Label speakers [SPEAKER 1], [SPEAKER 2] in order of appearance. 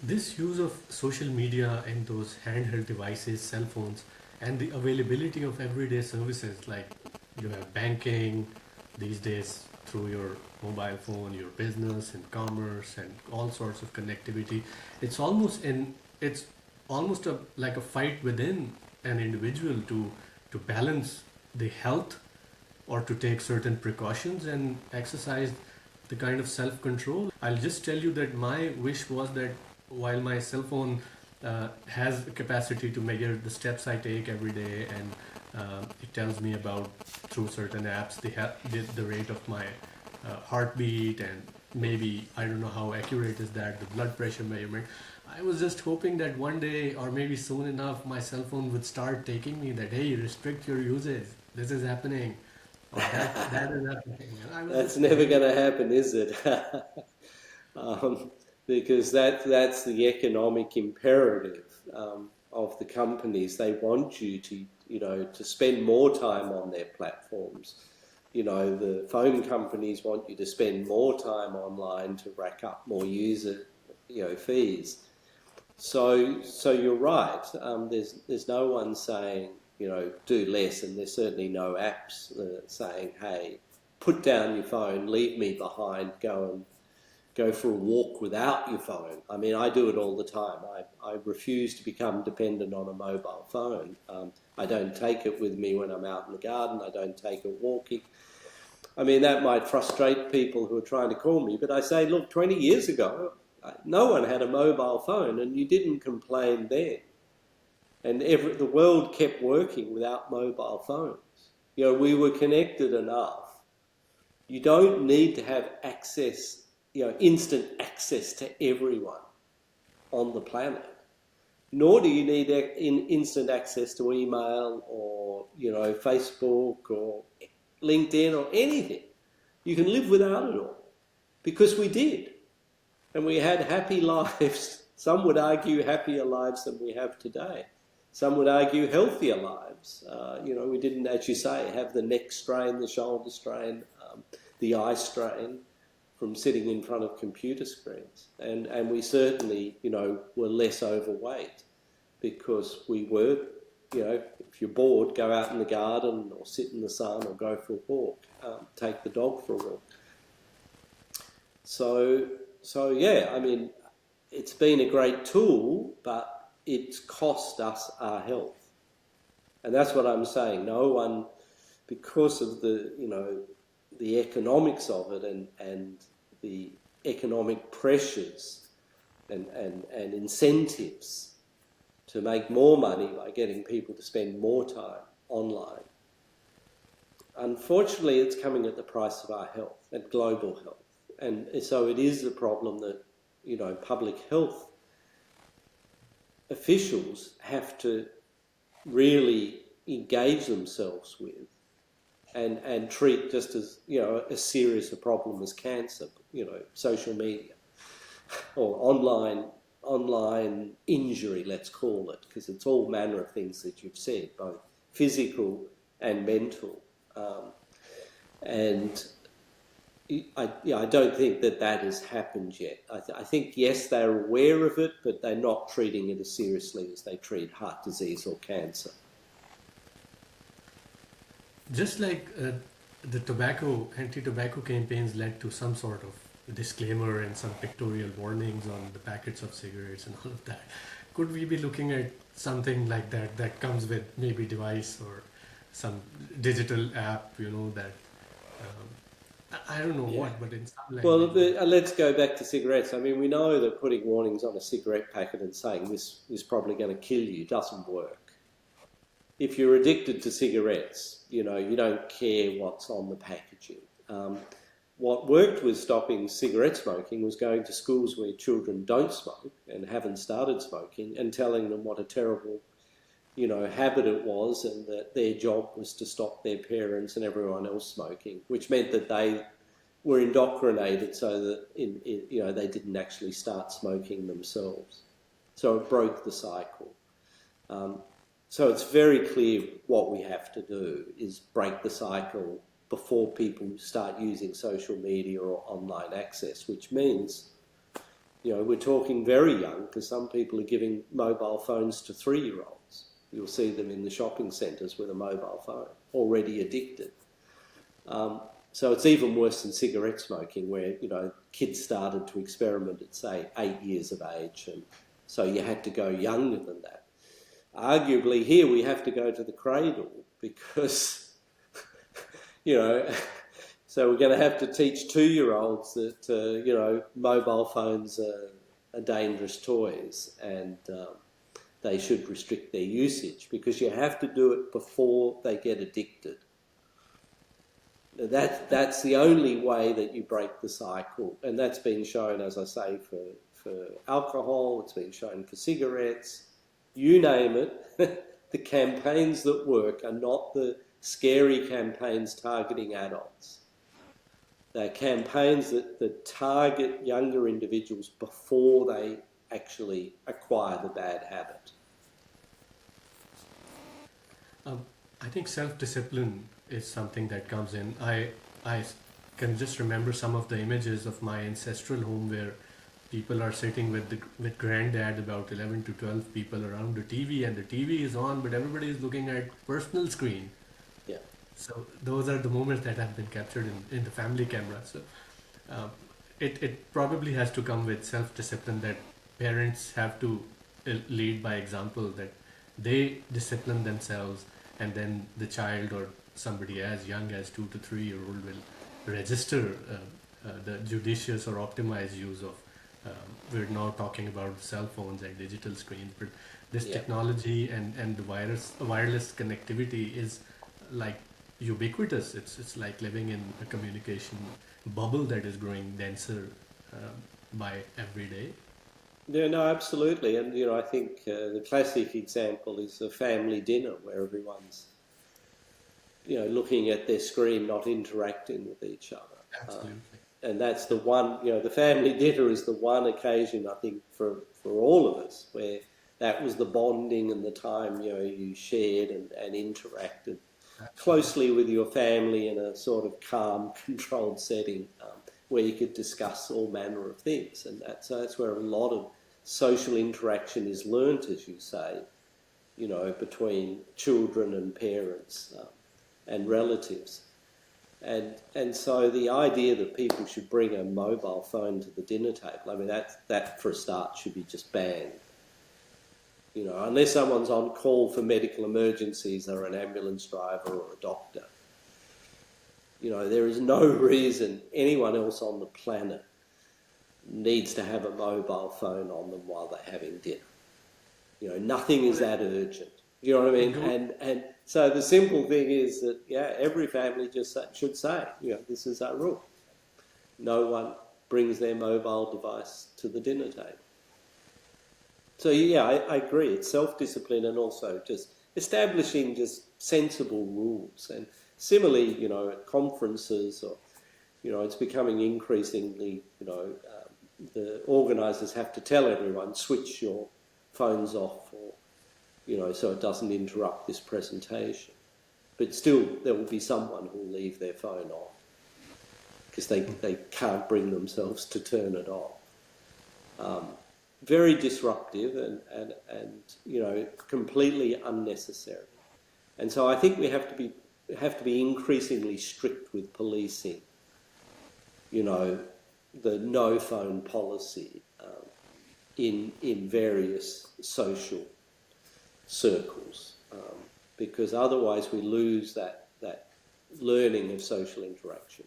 [SPEAKER 1] This use of social media and those handheld devices, cell phones, and the availability of everyday services like you have banking these days through your mobile phone, your business and commerce and all sorts of connectivity. It's almost like a fight within an individual to balance the health or to take certain precautions and exercise the kind of self control. I'll just tell you that my wish was that while my cell phone has the capacity to measure the steps I take every day, and it tells me about through certain apps the rate of my heartbeat, and maybe I don't know how accurate is that, the blood pressure measurement. I was just hoping that one day or maybe soon enough my cell phone would start taking me that, hey, restrict your usage, this is happening, or that is happening. And I was
[SPEAKER 2] That's
[SPEAKER 1] just
[SPEAKER 2] never going
[SPEAKER 1] waiting.
[SPEAKER 2] to happen, is it? Because that's the economic imperative of the companies. They want you to, to spend more time on their platforms. The phone companies want you to spend more time online to rack up more user, fees. So you're right. There's no one saying, do less, and there's certainly no apps saying, hey, put down your phone, leave me behind, go for a walk without your phone. I mean, I do it all the time. I refuse to become dependent on a mobile phone. I don't take it with me when I'm out in the garden. I don't take it walking. I mean, that might frustrate people who are trying to call me, but I say, look, 20 years ago, no one had a mobile phone, and you didn't complain then. And the world kept working without mobile phones. We were connected enough. You don't need to have access, instant access to everyone on the planet. Nor do you need instant access to email or, Facebook or LinkedIn or anything. You can live without it all because we did. And we had happy lives. Some would argue happier lives than we have today. Some would argue healthier lives. We didn't, as you say, have the neck strain, the shoulder strain, the eye strain from sitting in front of computer screens. And we certainly, were less overweight because we were, if you're bored, go out in the garden or sit in the sun or go for a walk, take the dog for a walk. So yeah, I mean, it's been a great tool, but it's cost us our health. And that's what I'm saying. No one, because of the economics of it and the economic pressures and incentives to make more money by getting people to spend more time online. Unfortunately, it's coming at the price of our health and global health. And so it is a problem that, public health officials have to really engage themselves with and treat just as, as serious a problem as cancer, social media or online injury, let's call it, because it's all manner of things that you've said, both physical and mental. And I don't think that has happened yet. I think, yes, they're aware of it, but they're not treating it as seriously as they treat heart disease or cancer.
[SPEAKER 1] Just like the anti-tobacco campaigns led to some sort of disclaimer and some pictorial warnings on the packets of cigarettes and all of that, could we be looking at something like that that comes with maybe device or some digital app, that I don't know
[SPEAKER 2] Yeah.
[SPEAKER 1] what, but in some
[SPEAKER 2] Well,
[SPEAKER 1] language.
[SPEAKER 2] let's go back to cigarettes. I mean, we know that putting warnings on a cigarette packet and saying this is probably going to kill you doesn't work. If you're addicted to cigarettes, you don't care what's on the packaging. What worked with stopping cigarette smoking was going to schools where children don't smoke and haven't started smoking and telling them what a terrible, habit it was, and that their job was to stop their parents and everyone else smoking, which meant that they were indoctrinated so that they didn't actually start smoking themselves. So it broke the cycle. So it's very clear what we have to do is break the cycle before people start using social media or online access, which means You know, we're talking very young because some people are giving mobile phones to 3-year-olds. You'll see them in the shopping centres with a mobile phone, already addicted. So it's even worse than cigarette smoking, where, you know, kids started to experiment at, say, 8 years of age, and so you had to go younger than that. Arguably, here we have to go to the cradle because, you know, so we're going to have to teach 2-year-olds that, you know, mobile phones are dangerous toys, and they should restrict their usage, because you have to do it before they get addicted. That's the only way that you break the cycle, and that's been shown, as I say, for alcohol, it's been shown for cigarettes, you name it. The campaigns that work are not the scary campaigns targeting adults. They're campaigns that target younger individuals before they actually acquire the bad habit.
[SPEAKER 1] I think self-discipline is something that comes in. I can just remember some of the images of my ancestral home where people are sitting with granddad, about 11 to 12 people around the TV, and the TV is on, but everybody is looking at personal screen.
[SPEAKER 2] Yeah.
[SPEAKER 1] So those are the moments that have been captured in the family camera. So it probably has to come with self-discipline, that parents have to lead by example, that they discipline themselves, and then the child or somebody as young as 2 to 3-year-old will register the judicious or optimized use of. We're now talking about cell phones and digital screens, but this technology and the wireless connectivity is like ubiquitous. It's like living in a communication bubble that is growing denser by every day.
[SPEAKER 2] Yeah, no, absolutely. And, you know, I think the classic example is a family dinner where everyone's, you know, looking at their screen, not interacting with each other.
[SPEAKER 1] Absolutely.
[SPEAKER 2] And that's the one, you know, the family dinner is the one occasion, I think, for all of us where that was the bonding and the time, you know, you shared and interacted closely with your family in a sort of calm, controlled setting where you could discuss all manner of things. And that's where a lot of social interaction is learnt, as you say, you know, between children and parents and relatives. And so the idea that people should bring a mobile phone to the dinner table, I mean, that for a start should be just banned. You know, unless someone's on call for medical emergencies or an ambulance driver or a doctor. You know, there is no reason anyone else on the planet needs to have a mobile phone on them while they're having dinner. You know, nothing is that urgent. You know what I mean? And so the simple thing is that, yeah, every family just should say, you know, this is our rule. No one brings their mobile device to the dinner table. So, yeah, I agree. It's self-discipline and also just establishing just sensible rules. And similarly, you know, at conferences or, you know, it's becoming increasingly, you know, the organisers have to tell everyone, switch your phones off, or, you know, so it doesn't interrupt this presentation. But still, there will be someone who will leave their phone on because they can't bring themselves to turn it off. Very disruptive and you know, completely unnecessary. And so I think we have to be increasingly strict with policing, you know, the no phone policy in various social circles, because otherwise we lose that learning of social interaction.